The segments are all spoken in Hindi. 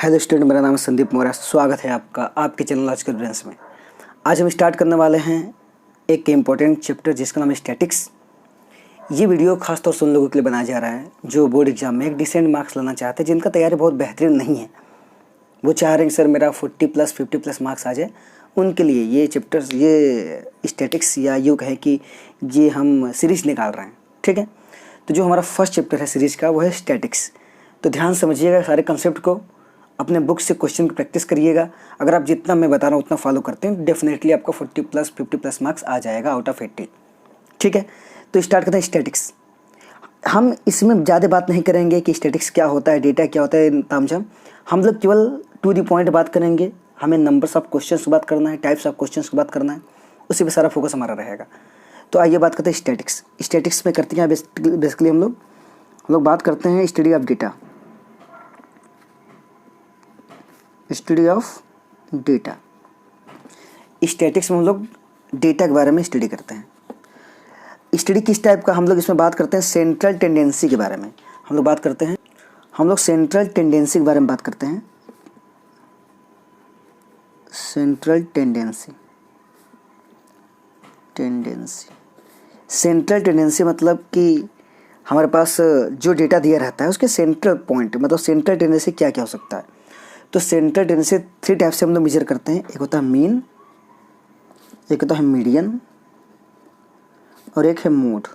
हेलो स्टूडेंट, मेरा नाम है संदीप मौर्य। स्वागत है आपका आपके चैनल लॉजिकल ब्रेन्स में। आज हम स्टार्ट करने वाले हैं एक इम्पॉर्टेंट चैप्टर जिसका नाम है स्टैटिक्स। ये वीडियो खासतौर से उन लोगों के लिए बनाया जा रहा है जो बोर्ड एग्जाम में एक डिसेंट मार्क्स लाना चाहते हैं, जिनका तैयारी बहुत बेहतरीन नहीं है। वो चाह रहे हैं सर मेरा 40+ 50+ मार्क्स आ जाए। उनके लिए ये चैप्टर, ये स्टैटिक्स या यूँ कहें कि ये हम सीरीज निकाल रहे हैं। ठीक है, तो जो हमारा फर्स्ट चैप्टर है सीरीज का वो है स्टैटिक्स। तो ध्यान समझिएगा सारे कंसेप्ट को, अपने बुक से क्वेश्चन की प्रैक्टिस करिएगा। अगर आप जितना मैं बता रहा हूँ उतना फॉलो करते हैं, डेफिनेटली आपका 40+ 50+ मार्क्स आ जाएगा आउट ऑफ 80। ठीक है, तो स्टार्ट करते हैं स्टैटिक्स। हम इसमें ज़्यादा बात नहीं करेंगे कि स्टैटिक्स क्या होता है, डेटा क्या होता है, तामझाम। हम लोग केवल टू द पॉइंट बात करेंगे। हमें नंबर्स ऑफ क्वेश्चन की बात करना है, टाइप्स ऑफ क्वेश्चन की बात करना है, उसी पर सारा फोकस हमारा रहेगा। तो आइए बात करते हैं स्टैटिक्स। स्टैटिक्स में करते हैं बेसिकली हम लोग बात करते हैं study of data. Study of data, statics में हम लोग डेटा के बारे में स्टडी करते हैं। स्टडी किस टाइप का हम लोग इसमें बात करते हैं, सेंट्रल टेंडेंसी के बारे में हम लोग बात करते हैं। हम लोग सेंट्रल टेंडेंसी के बारे में बात करते हैं। सेंट्रल टेंडेंसी सेंट्रल टेंडेंसी मतलब कि हमारे पास जो डेटा दिया रहता है उसके सेंट्रल पॉइंट, मतलब सेंट्रल टेंडेंसी क्या क्या हो सकता है। तो सेंट्रल टेंडेंसी 3 टाइप से हम लोग मेजर करते हैं। एक होता है मीन, एक होता है मीडियन और एक है मोड।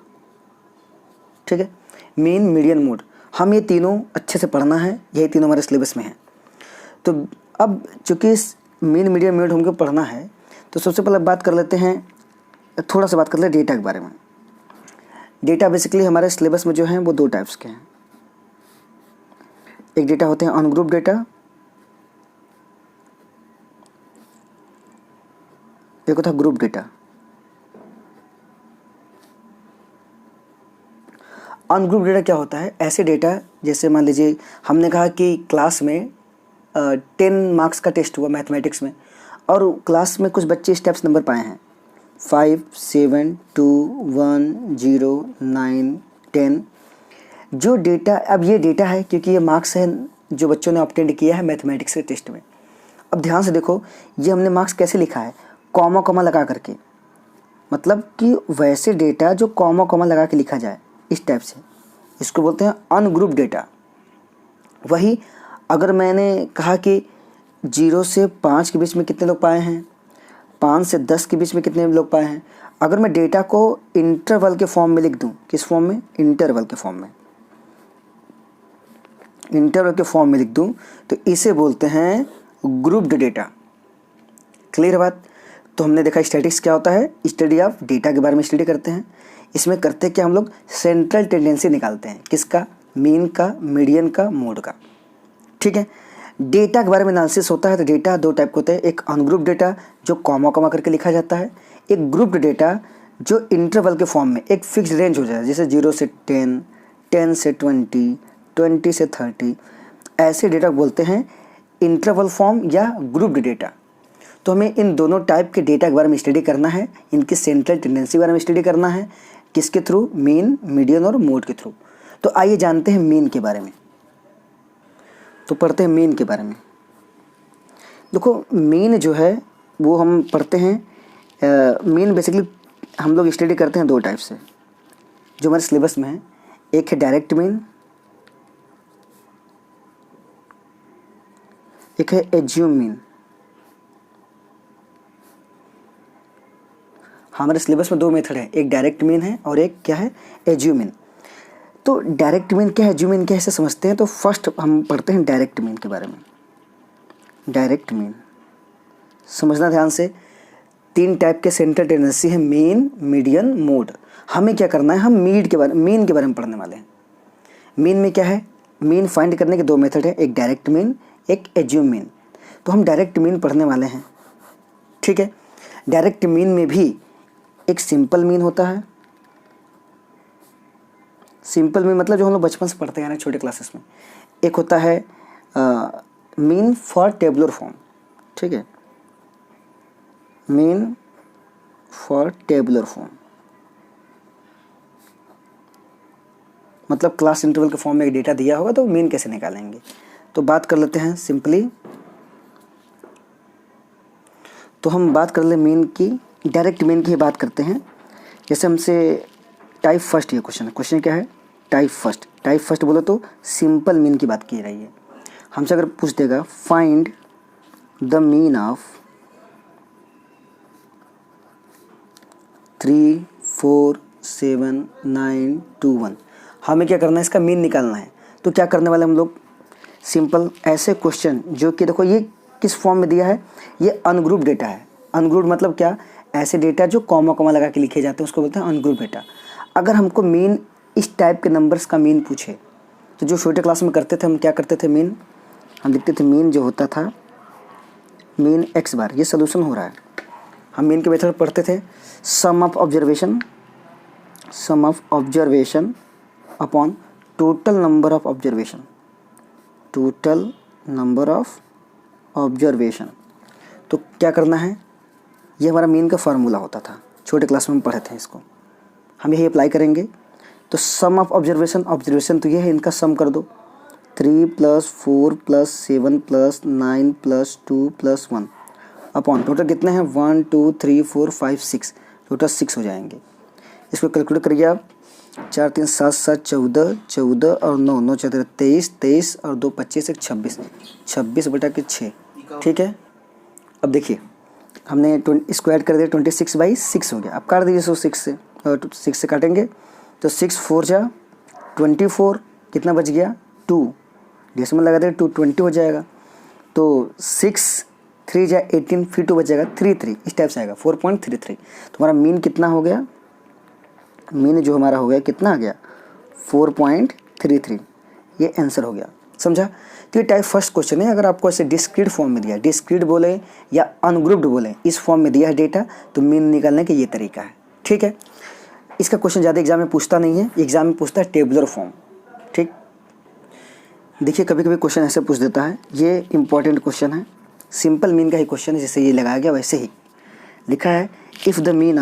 ठीक है, मीन, मीडियन, मोड, हम ये तीनों अच्छे से पढ़ना है, यही तीनों हमारे सिलेबस में है। तो अब चूँकि मीन, मीडियन, मोड हमको पढ़ना है, तो सबसे पहले बात कर लेते हैं, थोड़ा सा बात कर लेते हैं डेटा के बारे में। डेटा बेसिकली हमारे सिलेबस में जो है वो 2 टाइप्स के हैं। एक डेटा होते हैं अनग्रुप डेटा, एक होता है ग्रुप डेटा। अनग्रुप डेटा क्या होता है, ऐसे डेटा जैसे मान लीजिए हमने कहा कि क्लास में 10 मार्क्स का टेस्ट हुआ मैथमेटिक्स में, और क्लास में कुछ बच्चे स्टेप्स नंबर पाए हैं 5, 7, 2, 1, 0, 9, 10। जो डेटा, अब ये डेटा है क्योंकि ये मार्क्स है जो बच्चों ने ऑब्टेंड किया है मैथमेटिक्स के टेस्ट में। अब ध्यान से देखो, ये हमने मार्क्स कैसे लिखा है, कॉमा कॉमा लगा करके, मतलब कि वैसे डेटा जो कॉमा कॉमा लगा के लिखा जाए, इस टाइप से, इसको बोलते हैं अनग्रुप डेटा। वही अगर मैंने कहा कि 0 से 5 के बीच में कितने लोग पाए हैं, 5 से 10 के बीच में कितने लोग पाए हैं, अगर मैं डेटा को इंटरवल के फॉर्म में लिख दूं, किस फॉर्म में, इंटरवल के फॉर्म में, इंटरवल के फॉर्म में लिख दूं, तो इसे बोलते हैं ग्रुप्ड डेटा। क्लियर बात। तो हमने देखा स्टैटिक्स क्या होता है, स्टडी ऑफ डेटा के बारे में स्टडी करते हैं। इसमें करते क्या हम लोग, सेंट्रल टेंडेंसी निकालते हैं, किसका, मीन का, मीडियन का, मोड का। ठीक है, डेटा के बारे में एनालिसिस होता है। तो डेटा 2 टाइप के होते हैं, एक अनग्रुप डेटा जो कॉमा कॉमा करके लिखा जाता है, एक ग्रुप्ड डेटा जो इंटरवल के फॉर्म में एक फिक्स रेंज हो जाए, जैसे 0 से 10, 10 से 20, 20 से 30। ऐसे डेटा बोलते हैं इंटरवल फॉर्म या ग्रुप्ड डेटा। तो हमें इन दोनों टाइप के डेटा के बारे में स्टडी करना है, इनकी सेंट्रल टेंडेंसी के बारे में स्टडी करना है, किसके थ्रू, मीन, मीडियन और मोड के थ्रू। तो आइए जानते हैं मीन के बारे में। तो पढ़ते हैं मीन के बारे में। देखो मीन जो है वो हम पढ़ते हैं, मीन बेसिकली हम लोग स्टडी करते हैं 2 टाइप से जो हमारे सिलेबस में है। एक है डायरेक्ट मीन, एक है एज्यूम मीन। हमारे सिलेबस में 2 मेथड है, एक डायरेक्ट मीन है और एक क्या है, एज्यूम मीन। तो डायरेक्ट मीन क्या है, एज्यूम मीन क्या है, इसे समझते हैं। तो फर्स्ट हम पढ़ते हैं डायरेक्ट मीन के बारे में। डायरेक्ट मीन समझना ध्यान से। 3 टाइप के सेंट्रल टेंडेंसी है, मीन, मीडियन, मोड। हमें क्या करना है, हम मीन के बारे में पढ़ने वाले हैं। मीन में क्या है, मीन फाइंड करने के 2 मेथड है, एक डायरेक्ट मीन, एक एज्यूम मीन। तो हम डायरेक्ट मीन पढ़ने वाले हैं। ठीक है, डायरेक्ट मीन में भी एक सिंपल मीन होता है। सिंपल मीन मतलब जो हम लोग बचपन से पढ़ते हैं ना छोटे क्लासेस में। एक होता है मीन फॉर टेबुलर फॉर्म। ठीक है, मीन फॉर टेबुलर फॉर्म मतलब क्लास इंटरवल के फॉर्म में एक डेटा दिया होगा तो मीन कैसे निकालेंगे। तो बात कर लेते हैं सिंपली, तो हम बात कर ले मीन की, डायरेक्ट मीन की ही बात करते हैं। जैसे हमसे टाइप फर्स्ट ये क्वेश्चन क्या है, टाइप फर्स्ट बोलो तो सिंपल मीन की बात की रही है। हमसे अगर पूछ देगा फाइंड द मीन ऑफ 3 4 7 9 2 1, हमें क्या करना है, इसका मीन निकालना है। तो क्या करने वाले हम लोग, सिंपल ऐसे क्वेश्चन जो कि देखो ये किस फॉर्म में दिया है, ये अनग्रुप डेटा है। अनग्रुप मतलब क्या, ऐसे डेटा जो कॉमा कॉमा लगा के लिखे जाते हैं उसको बोलते हैं अनग्रुप डेटा। अगर हमको मीन इस टाइप के नंबर्स का मीन पूछे तो जो छोटे क्लास में करते थे हम क्या करते थे, मीन हम लिखते थे, मीन जो होता था मीन एक्स बार, ये सोल्यूशन हो रहा है। हम मीन के मेथड पढ़ते थे, sum of observation upon total number of observation. तो क्या करना है, ये हमारा मीन का फार्मूला होता था, छोटे क्लास में हम पढ़े थे इसको, हम यही अप्लाई करेंगे। तो सम ऑफ ऑब्जर्वेशन तो ये है, इनका सम कर दो, 3 + 4 + 7 + 9 + 2 + 1 अपॉन टोटल कितने हैं, 1 2 3 4 5 6, टोटल 6 हो जाएंगे। इसको कैलकुलेट करिए आप, 4 3 7 7 14 14 और 9 9 4 23 23 और 2 25 1 26 26/6, ठीक है। अब देखिए हमने इसको ऐड कर दिया, 26/6 हो गया। अब काट दीजिए, 6 से 6 से काटेंगे तो 6 4 जा 24, कितना बच गया 2, डेसिमल लगा देंगे 220 हो जाएगा। तो 6 3 जा 18, फिर 2 बचेगा 33, इस टाइप से आएगा 4.33। तो हमारा मीन कितना हो गया, मीन जो हमारा हो गया कितना आ गया 4.33, ये आंसर हो गया, समझा। तो ये टाइप फर्स्ट क्वेश्चन है। अगर आपको ऐसे डिस्क्रीट फॉर्म में दिया, डिस्क्रीट बोले या अनग्रुप्ड बोले, इस फॉर्म में दिया है डेटा, तो मीन निकालने का ये तरीका है, ठीक है। इसका क्वेश्चन ज़्यादा एग्जाम में पूछता नहीं है, एग्जाम में पूछता है टेबुलर फॉर्म, ठीक। देखिए कभी कभी क्वेश्चन ऐसे पूछ देता है, ये इंपॉर्टेंट क्वेश्चन है, सिंपल मीन का ही क्वेश्चन है, जैसे ये लगाया गया वैसे ही लिखा है। If the mean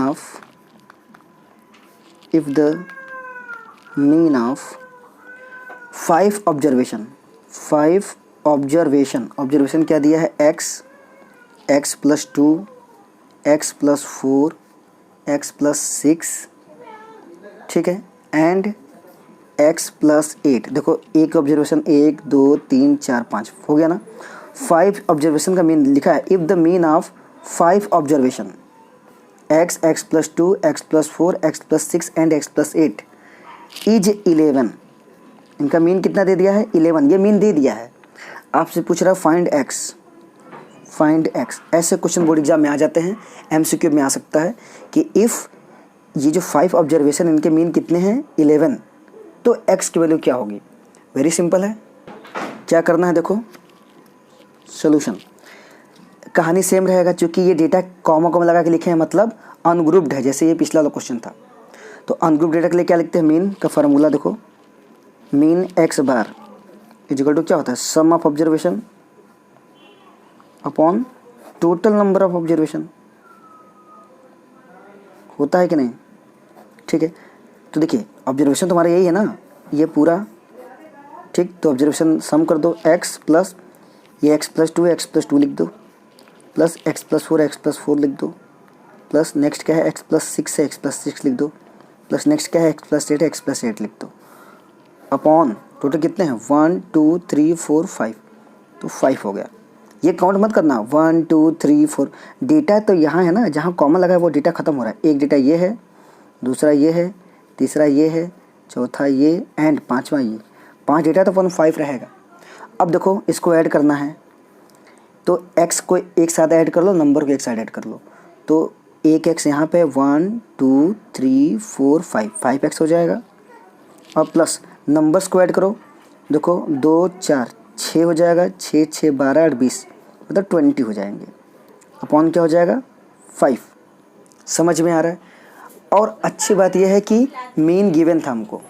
of 5 observation क्या दिया है, x + 2 x + 4 x + 6, ठीक है, एंड x + 8। देखो एक ऑब्जर्वेशन 1 2 3 4 5 हो गया ना। 5 ऑब्जर्वेशन का मीन लिखा है, if the mean of 5 observation x + 2 x + 4 x + 6 and x + 8 is 11, इनका मीन कितना दे दिया है 11, ये मीन दे दिया है। आपसे पूछ रहा है फाइंड x। ऐसे क्वेश्चन बोर्ड एग्जाम में आ जाते हैं, MCQ में आ सकता है कि इफ़ ये जो 5 ऑब्जर्वेशन इनके मीन कितने हैं 11, तो x की वैल्यू क्या होगी। वेरी सिंपल है, क्या करना है, देखो सोल्यूशन कहानी सेम रहेगा, क्योंकि ये डेटा कॉमा कॉमा लगा के लिखे हैं, मतलब अनग्रुप्ड है, जैसे ये पिछला वाला क्वेश्चन था। तो अनग्रुप डेटा के लिए क्या लिखते हैं, मीन का फार्मूला देखो, mean x bar equal to क्या होता है, sum of observation upon total number of observation, होता है कि नहीं, ठीक है। तो देखिए ऑब्जर्वेशन तो हमारा यही है ना, ये पूरा, ठीक। तो ऑब्जर्वेशन सम कर दो, x प्लस ये x + 2 x + 2 लिख दो, प्लस x + 4 x + 4 लिख दो, प्लस नेक्स्ट क्या है x + 6 है x + 6 लिख दो, प्लस नेक्स्ट क्या है x + 8 है x + 8 लिख दो, अपॉन टोटल कितने हैं 1 2 3 4 5, तो 5 हो गया। ये काउंट मत करना 1 2 3 4, डेटा तो यहाँ है ना, जहाँ कॉमन लगा है वो डेटा खत्म हो रहा है। एक डेटा ये है, दूसरा ये है, तीसरा ये है, चौथा ये एंड पाँचवा ये, 5 डेटा तो 5 रहेगा। अब देखो इसको ऐड करना है, तो x को एक साथ ऐड कर लो, नंबर को एक साथ ऐड कर लो, तो एक x यहाँ पे 1 2 3 4 5x हो जाएगा। अब प्लस नंबर्स को ऐड करो, देखो 2 4 6 हो जाएगा, 6 6 12 8 20, मतलब 20 हो जाएंगे, अपॉन क्या हो जाएगा 5। समझ में आ रहा है। और अच्छी बात यह है कि मीन गिवन था हमको,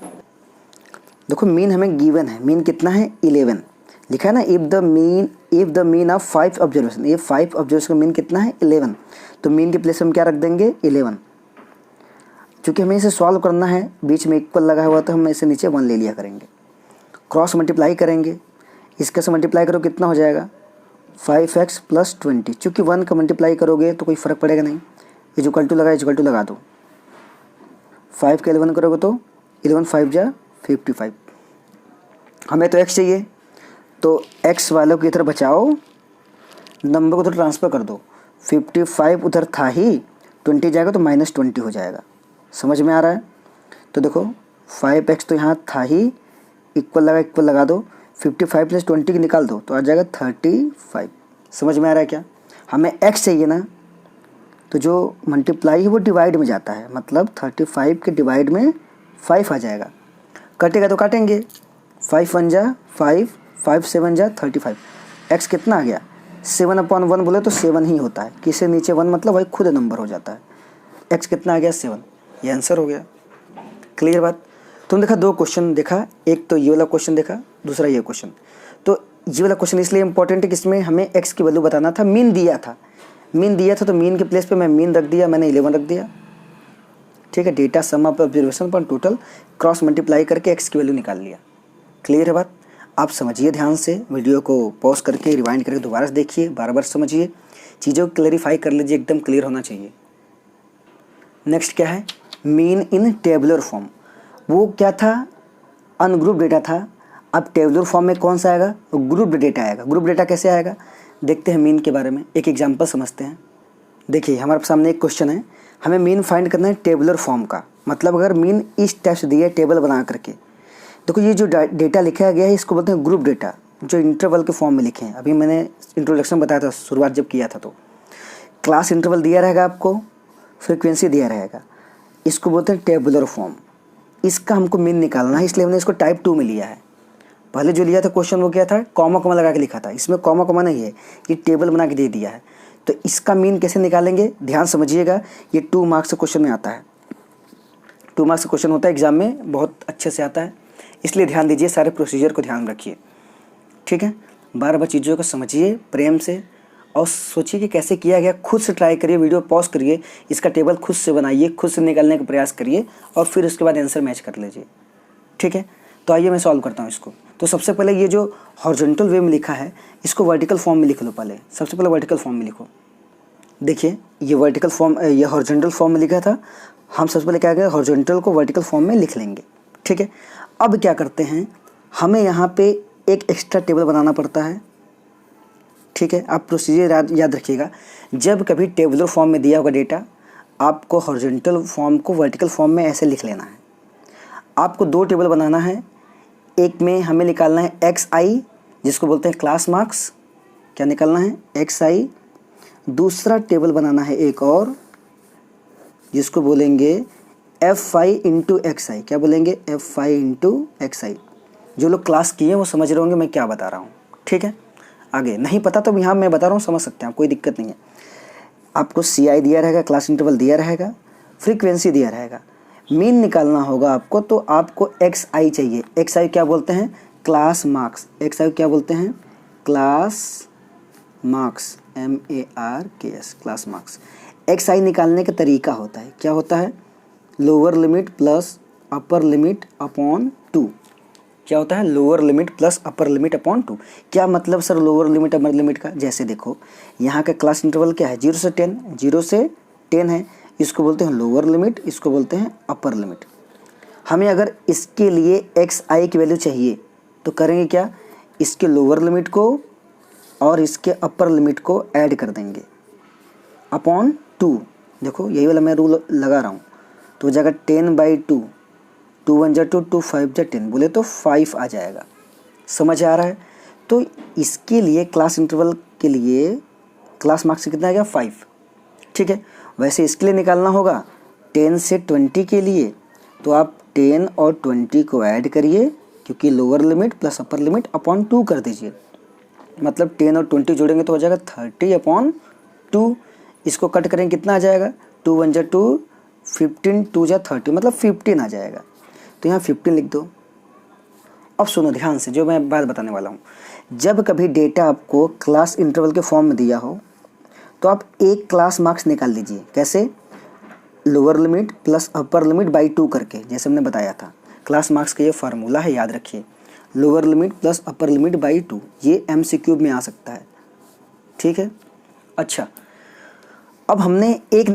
देखो मीन हमें गिवन है, मीन कितना है 11 लिखा है ना। If the mean of 5 observation, ये 5 ऑब्जर्वेशन का मीन कितना है 11, तो मीन के प्लेस हम क्या रख देंगे 11। क्योंकि हमें इसे सॉल्व करना है, बीच में इक्वल लगा हुआ तो हम इसे नीचे 1 ले लिया करेंगे, क्रॉस मल्टीप्लाई करेंगे, इसके से मल्टीप्लाई करो कितना हो जाएगा 5x + 20। चूँकि 1 का मल्टीप्लाई करोगे तो कोई फ़र्क पड़ेगा नहीं, इक्वल टू लगा दो। 5 का 11 करोगे तो 11 5 जा 55। हमें तो x चाहिए, तो x वालों की तरफ बचाओ, नंबर को तो ट्रांसफ़र कर दो। 55 उधर था ही, 20 जाएगा तो -20 हो जाएगा। समझ में आ रहा है? तो देखो 5x तो यहाँ था ही, इक्वल लगा दो, 55 + 20 की निकाल दो तो आ जाएगा 35। समझ में आ रहा है क्या? हमें x चाहिए ना, तो जो मल्टीप्लाई है वो डिवाइड में जाता है, मतलब 35 के डिवाइड में 5 आ जाएगा। कटेगा तो काटेंगे, 5 1 जा 5, 5 7 जा 35। x कितना आ गया 7/1 बोले तो 7 ही होता है, किसी नीचे 1 मतलब वही खुद नंबर हो जाता है। x कितना आ गया 7, ये आंसर हो गया। क्लियर बात? तुम देखा 2 क्वेश्चन देखा, एक तो ये वाला क्वेश्चन देखा, दूसरा ये क्वेश्चन। तो ये वाला क्वेश्चन इसलिए इंपॉर्टेंट है कि इसमें हमें x की वैल्यू बताना था, मीन दिया था तो मीन के प्लेस पे मैं मीन रख दिया, मैंने 11 रख दिया। ठीक है, डेटा सम ऑफ ऑब्जर्वेशन पर टोटल क्रॉस मल्टीप्लाई करके x की वैल्यू निकाल लिया। क्लियर है बात? आप समझिए ध्यान से, वीडियो को पॉज करके रिवाइंड करके दोबारा से देखिए, बार समझिए, चीज़ों को क्लैरिफाई कर लीजिए, एकदम क्लियर होना चाहिए। नेक्स्ट क्या है, मीन इन टेबुलर फॉर्म। वो क्या था, अनग्रुप डेटा था। अब टेबुलर फॉर्म में कौन सा आएगा, ग्रुप डेटा आएगा। ग्रुप डेटा कैसे आएगा, देखते हैं मीन के बारे में, एक एग्जांपल समझते हैं। देखिए हमारे सामने एक क्वेश्चन है, हमें मीन फाइंड करना है टेबुलर फॉर्म का, मतलब अगर मीन इस टाइप से दिया है टेबल बना करके। देखो ये जो डेटा लिखा गया है इसको बोलते हैं ग्रुप डेटा, जो इंटरवल के फॉर्म में लिखे हैं। अभी मैंने इंट्रोडक्शन बताया था, शुरुआत जब किया था, तो क्लास इंटरवल दिया रहेगा आपको, फ्रीक्वेंसी दिया रहेगा, इसको बोलते हैं टेबुलर फॉर्म। इसका हमको मीन निकालना है, इसलिए हमने इसको टाइप 2 में लिया है। पहले जो लिया था क्वेश्चन वो क्या था, कॉमा लगा के लिखा था, इसमें कॉमा नहीं है, ये टेबल बना के दे दिया है। तो इसका मीन कैसे निकालेंगे, ध्यान समझिएगा, ये 2 मार्क्स से क्वेश्चन में आता है। 2 मार्क्स का क्वेश्चन होता है एग्जाम में, बहुत अच्छे से आता है, इसलिए ध्यान दीजिए, सारे प्रोसीजर को ध्यान रखिए। ठीक है, बार चीज़ों को समझिए प्रेम से और सोचिए कि कैसे किया गया, खुद से ट्राई करिए, वीडियो पॉज करिए, इसका टेबल खुद से बनाइए, खुद से निकालने का प्रयास करिए और फिर उसके बाद आंसर मैच कर लीजिए। ठीक है, तो आइए मैं सॉल्व करता हूँ इसको। तो सबसे पहले ये जो हॉरिजॉन्टल वे में लिखा है इसको वर्टिकल फॉर्म में लिख लो। पहले सबसे पहले वर्टिकल फॉर्म में लिखो। देखिए ये वर्टिकल फॉर्म, ये हॉरिजॉन्टल फॉर्म में लिखा था, हम सबसे पहले क्या करें, हॉरिजॉन्टल को वर्टिकल फॉर्म में लिख लेंगे। ठीक है, अब क्या करते हैं, हमें यहाँ पे एक एक्स्ट्रा टेबल बनाना पड़ता है। ठीक है, आप प्रोसीजर याद रखिएगा, जब कभी टेबुलर फॉर्म में दिया होगा डेटा, आपको हॉरिजॉन्टल फॉर्म को वर्टिकल फॉर्म में ऐसे लिख लेना है। आपको 2 टेबल बनाना है, एक में हमें निकालना है XI, जिसको बोलते हैं क्लास मार्क्स, क्या निकालना है XI। दूसरा टेबल बनाना है एक और, जिसको बोलेंगे FI इंटू XI। क्या बोलेंगे, FI इंटू XI। जो लोग क्लास किए हैं वो समझ रहे होंगे मैं क्या बता रहा हूँ। ठीक है, आगे नहीं पता तो यहाँ मैं बता रहा हूँ, समझ सकते हैं आप, कोई दिक्कत नहीं है। आपको CI दिया रहेगा, क्लास इंटरवल दिया रहेगा, फ्रीक्वेंसी दिया रहेगा, मीन निकालना होगा आपको, तो आपको XI चाहिए। XI क्या बोलते हैं, क्लास मार्क्स। XI क्या बोलते हैं, class marks, MARKS, class marks. XI निकालने का तरीका होता है, क्या होता है, lower limit plus upper limit upon 2। क्या होता है, lower limit plus upper limit upon 2। क्या मतलब sir lower limit upper limit का, जैसे देखो यहाँ का क्लास इंटरवल क्या है, 0 से 10, 0 से 10 है, इसको बोलते हैं लोअर लिमिट, इसको बोलते हैं अपर लिमिट। हमें अगर इसके लिए XI की वैल्यू चाहिए तो करेंगे क्या, इसके लोअर लिमिट को और इसके अपर लिमिट को ऐड कर देंगे अपॉन 2। देखो यही वाला मैं रूल लगा रहा हूँ, तो हो जाएगा 10/2, 2 1 जा 2, 2 5 जा 10, बोले तो 5 आ जाएगा। समझ आ रहा है? तो इसके लिए क्लास इंटरवल के लिए क्लास मार्क्स कितना आ गया, 5। ठीक है, वैसे इसके लिए निकालना होगा 10 से 20 के लिए, तो आप 10 और 20 को ऐड करिए, क्योंकि lower limit plus upper limit upon 2 कर दीजिए, मतलब 10 और 20 जोड़ेंगे तो हो जाएगा 30/2। इसको कट करेंगे कितना आ जाएगा, 2 1 जा 2, 15 2 जा 30, मतलब 15 आ जाएगा। तो यहाँ 15 लिख दो। अब सुनो ध्यान से, जो मैं बात बताने वाला हूँ, जब कभी डेटा आपको क्लास इंटरवल के फॉर्म में दिया हो तो आप एक क्लास मार्क्स निकाल लीजिए। कैसे, lower limit plus upper limit by 2 करके, जैसे हमने बताया था। क्लास मार्क्स का ये फार्मूला है, याद रखिए। Lower limit plus upper limit by 2, ये MCQ में आ सकता है। ठीक है। अच्छा, अब हमने एक